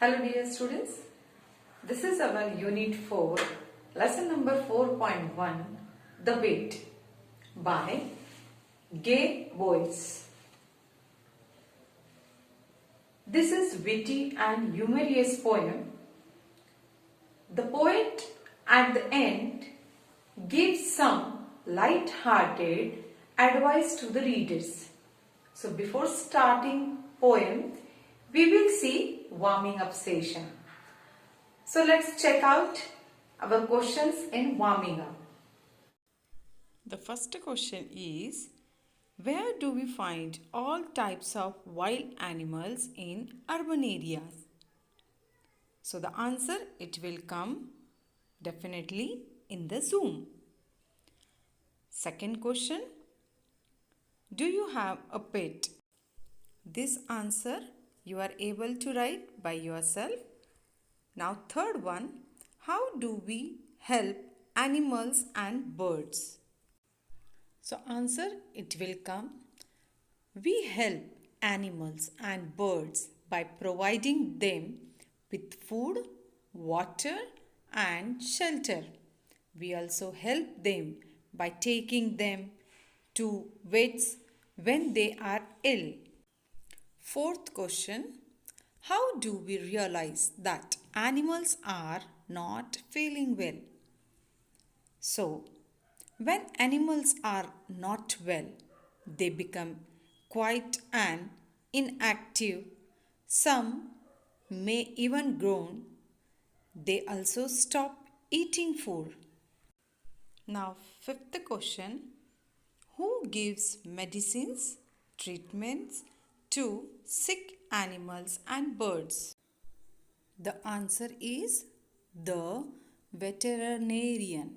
Hello dear students, this is our unit 4, lesson number 4.1, The Wit by Gay Voice. This is witty and humorous poem. The poet at the end gives some light-hearted advice to the readers. So before starting poem, we will see warming up session. So let's check out our questions in warming up. The first question is, where do we find all types of wild animals in urban areas? So the answer, it will come definitely in the zoo. Second question, do you have a pet? This answer you are able to write by yourself. Now third one, how do we help animals and birds? So answer, it will come. We help animals and birds by providing them with food, water and shelter. We also help them by taking them to vets when they are ill. Fourth question, how do we realize that animals are not feeling well? So, when animals are not well, they become quiet and inactive. Some may even groan. They also stop eating food. Now, fifth question, who gives medicines, treatments to sick animals and birds? The answer is the veterinarian.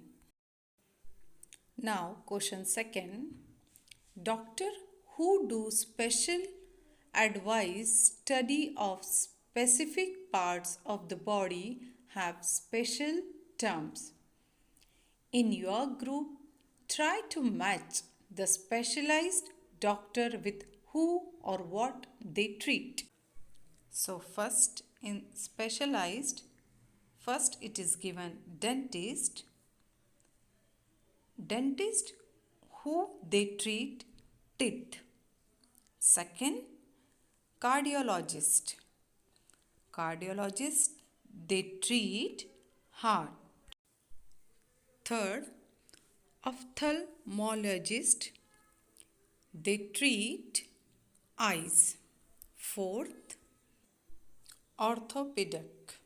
Now, question second, doctor who do special advice study of specific parts of the body have special terms. In your group, try to match the specialized doctor with who or what they treat. So first in specialized, first it is given dentist. Dentist who they treat teeth. Second, cardiologist. Cardiologist they treat heart. Third, ophthalmologist they treat eyes. Fourth, orthopedic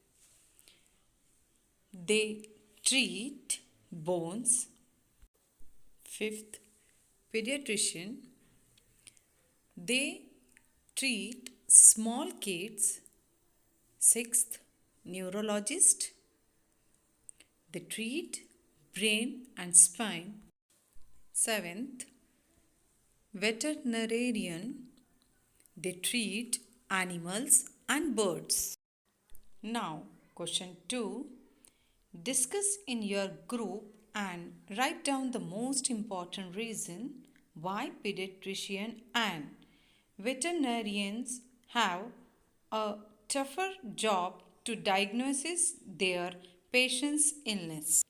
they treat bones. Fifth, pediatrician they treat small kids. Sixth, neurologist they treat brain and spine. Seventh, veterinarian they treat animals and birds. Now, question 2. Discuss in your group and write down the most important reason why pediatrician and veterinarians have a tougher job to diagnose their patient's illness.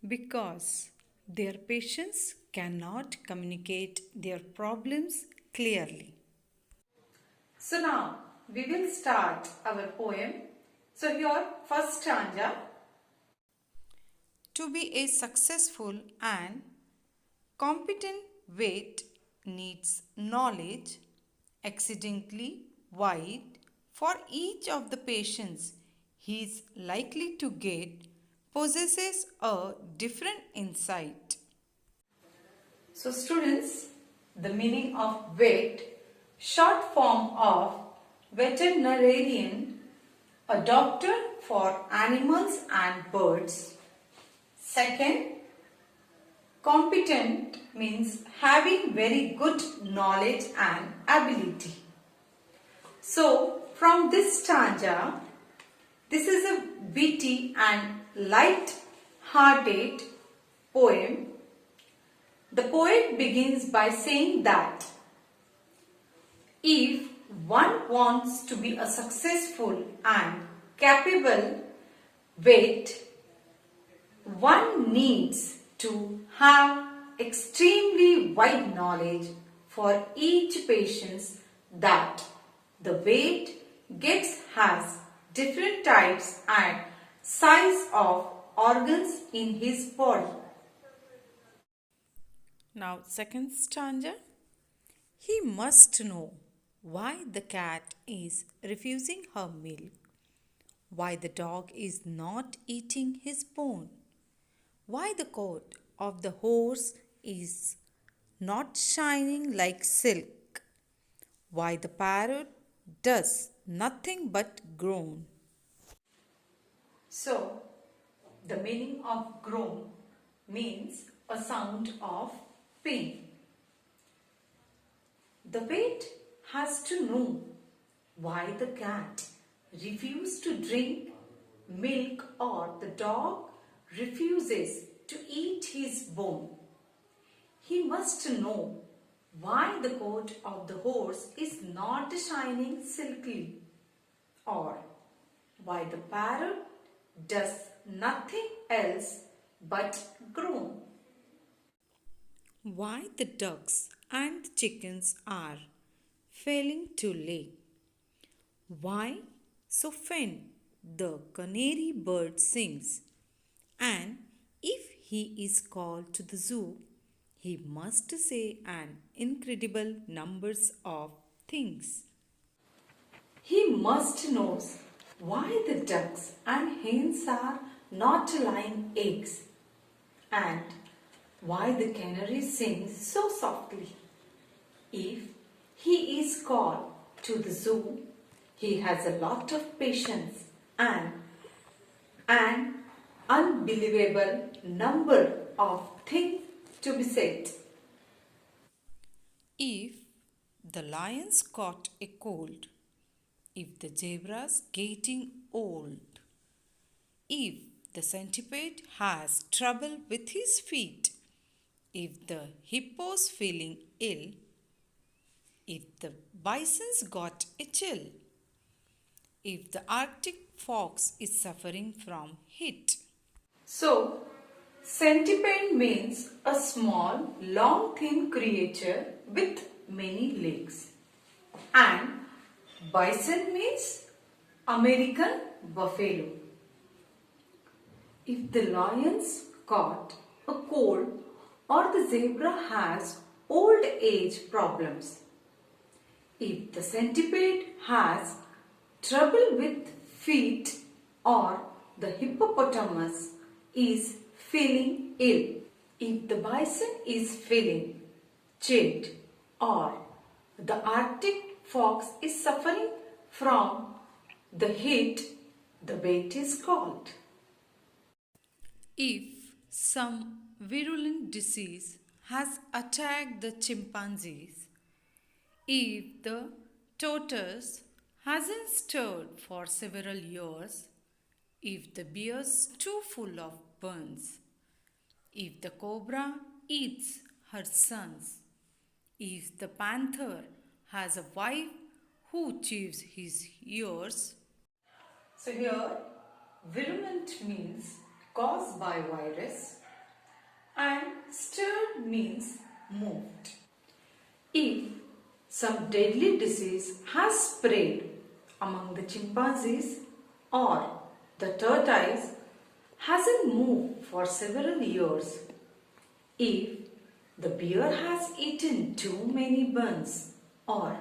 Because their patients cannot communicate their problems clearly. So now we will start our poem. So here first stanza. To be a successful and competent vet needs knowledge exceedingly wide for each of the patients he is likely to get possesses a different insight. So students, the meaning of vet, short form of veterinarian, a doctor for animals and birds. Second, competent means having very good knowledge and ability. So from this stanza, this is a witty and light-hearted poem. The poet begins by saying that if one wants to be a successful and capable weight, one needs to have extremely wide knowledge for each patient that the weight gets has different types and size of organs in his body. Now, second stanza. He must know why the cat is refusing her milk, why the dog is not eating his bone, why the coat of the horse is not shining like silk, why the parrot does nothing but groan. So, the meaning of groan means a sound of pain. The vet has to know why the cat refuses to drink milk or the dog refuses to eat his bone. He must know why the coat of the horse is not shining silkily or why the parrot does nothing else but groan. Why the ducks and the chickens are failing to lay. Why so faint the canary bird sings. And if he is called to the zoo, he must say an incredible numbers of things. He must know why the ducks and hens are not laying eggs and why the canary sings so softly. If he is called to the zoo, he has a lot of patience and an unbelievable number of things to be said. If the lions caught a cold, if the zebra's getting old, if the centipede has trouble with his feet, if the hippo's feeling ill, if the bison's got a chill, if the Arctic fox is suffering from heat. So, centipede means a small, long, thin creature with many legs. And bison means American buffalo. If the lion's caught a cold or the zebra has old age problems, if the centipede has trouble with feet or the hippopotamus is feeling ill, if the bison is feeling chilled or the Arctic fox is suffering from the heat, the vet is called. If some virulent disease has attacked the chimpanzees, if the tortoise hasn't stirred for several years, if the bear's too full of burns, if the cobra eats her sons, if the panther has a wife who chews his ears. So here, virulent means caused by virus and stirred means moved. If some deadly disease has spread among the chimpanzees or the tortoise hasn't moved for several years, if the bear has eaten too many buns or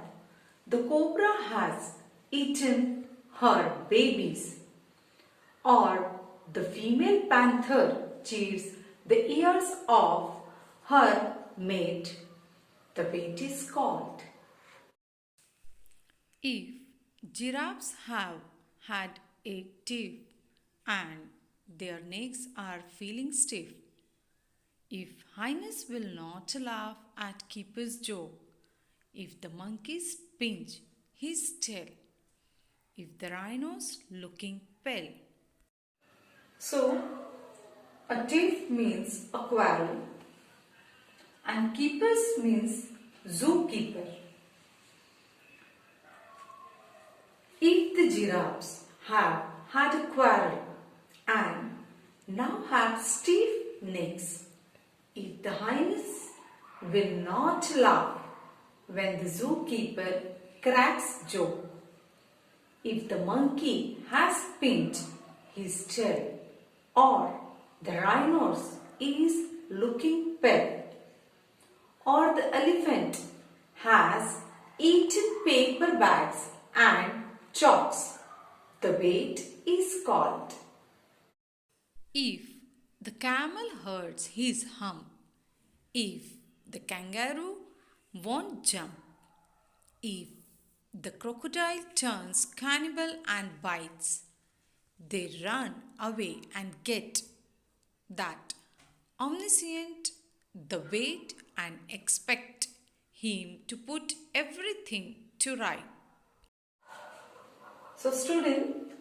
the cobra has eaten her babies or the female panther chews the ears of her mate, the vet is called. If giraffes have had a teeth and their necks are feeling stiff, if hyenas will not laugh at keeper's joke, if the monkeys pinch his tail, if the rhino's looking pale. So, a thief means a quarrel and keepers means zookeeper. If the giraffes have had a quarrel and now have stiff necks. If the highness will not laugh when the zookeeper cracks joke. If the monkey has pinched his tail or the rhinoceros is looking pale or the elephant has eaten paper bags and chalks, the weight is called. If the camel hurts his hump, if the kangaroo won't jump, if the crocodile turns cannibal and bites, they run away and get that omniscient the wait and expect him to put everything to right. So student,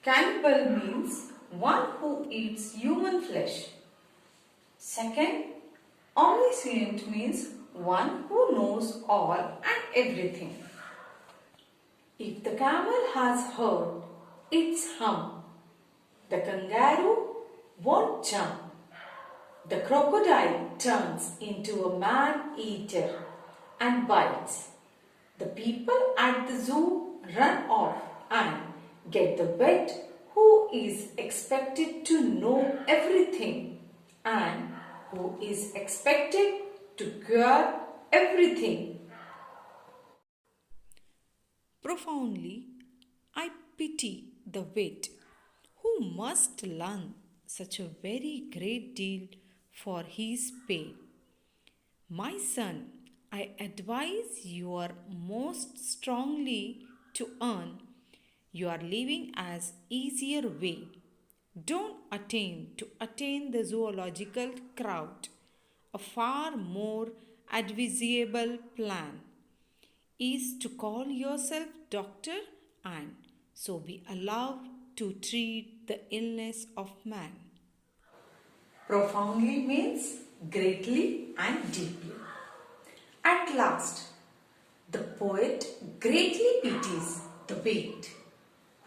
cannibal means one who eats human flesh. Second, omniscient means one who knows all and everything. If the camel has hurt its hump, the kangaroo won't jump. The crocodile turns into a man-eater and bites. The people at the zoo run off and get the vet who is expected to know everything and who is expected to cure everything. Profoundly, I pity the vet who must learn such a very great deal for his pay. My son, I advise you are most strongly to earn your living as easier way. Don't attain the zoological crowd. A far more advisable plan is to call yourself doctor and so be allowed to treat the illness of man. Profoundly means greatly and deeply. At last, the poet greatly pities the vet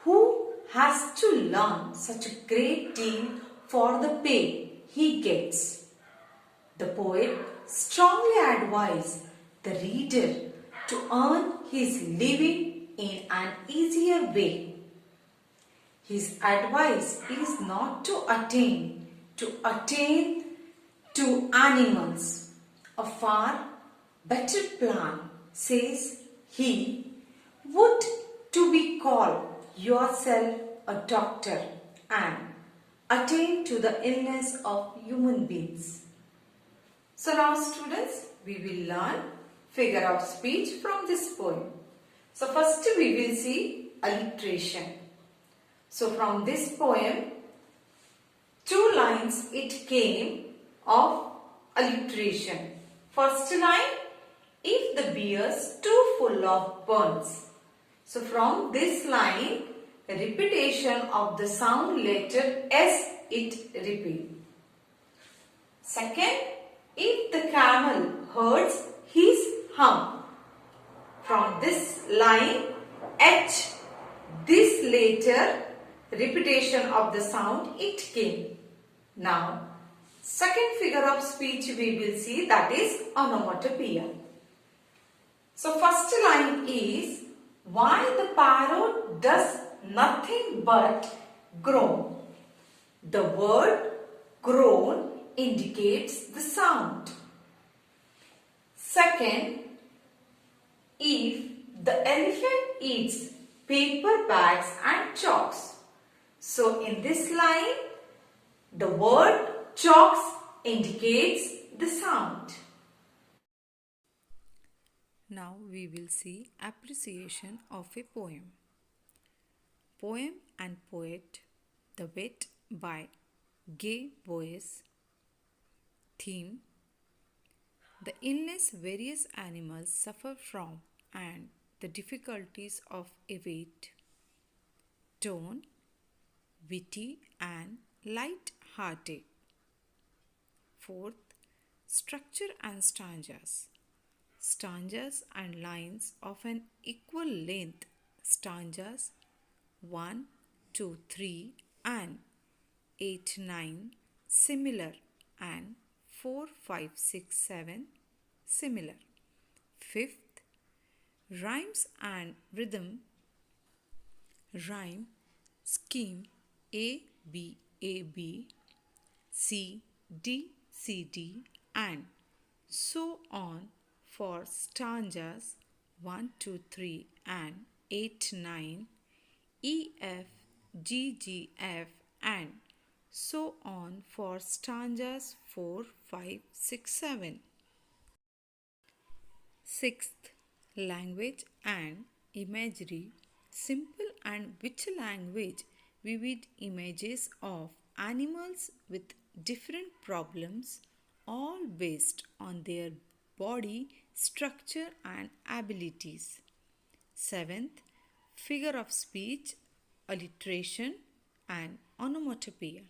who has to learn such a great deal for the pay he gets. The poet strongly advises the reader to earn his living in an easier way. His advice is not to attain to animals. A far better plan, says he, would to be called yourself a doctor and attain to the illness of human beings. So now students, we will learn figure of speech from this poem. So first we will see alliteration. So from this poem, 2 lines it came of alliteration. First line, if the beer's too full of burns. So from this line, repetition of the sound letter S it repeat. Second, if the camel hurts his hump. From this line, H, this later repetition of the sound it came. Now, second figure of speech we will see, that is onomatopoeia. So first line is, why the parrot does nothing but groan. The word groan indicates the sound. Second, if the elephant eats paper bags and chalks. So in this line, the word chalks indicates the sound. Now we will see appreciation of a poem. Poem and Poet, The Vet by Gay Boyce. Theme: the illness various animals suffer from and the difficulties of a vet. Tone: witty and light-hearted. Fourth, structure and stanzas. Stanzas and lines of an equal length. Stanzas 1, 2, 3 and 8, 9 similar and 4, 5, 6, 7 similar. Fifth, rhymes and rhythm. Rhyme scheme A B A B, C D C D and so on for stanzas 1, 2, 3 and 8, 9, E F G G F and so on for stanzas 4, 5, 6, 7. Sixth, language and imagery. Simple and which language vivid images of animals with different problems, all based on their body structure and abilities. Seventh, figure of speech, alliteration, and onomatopoeia.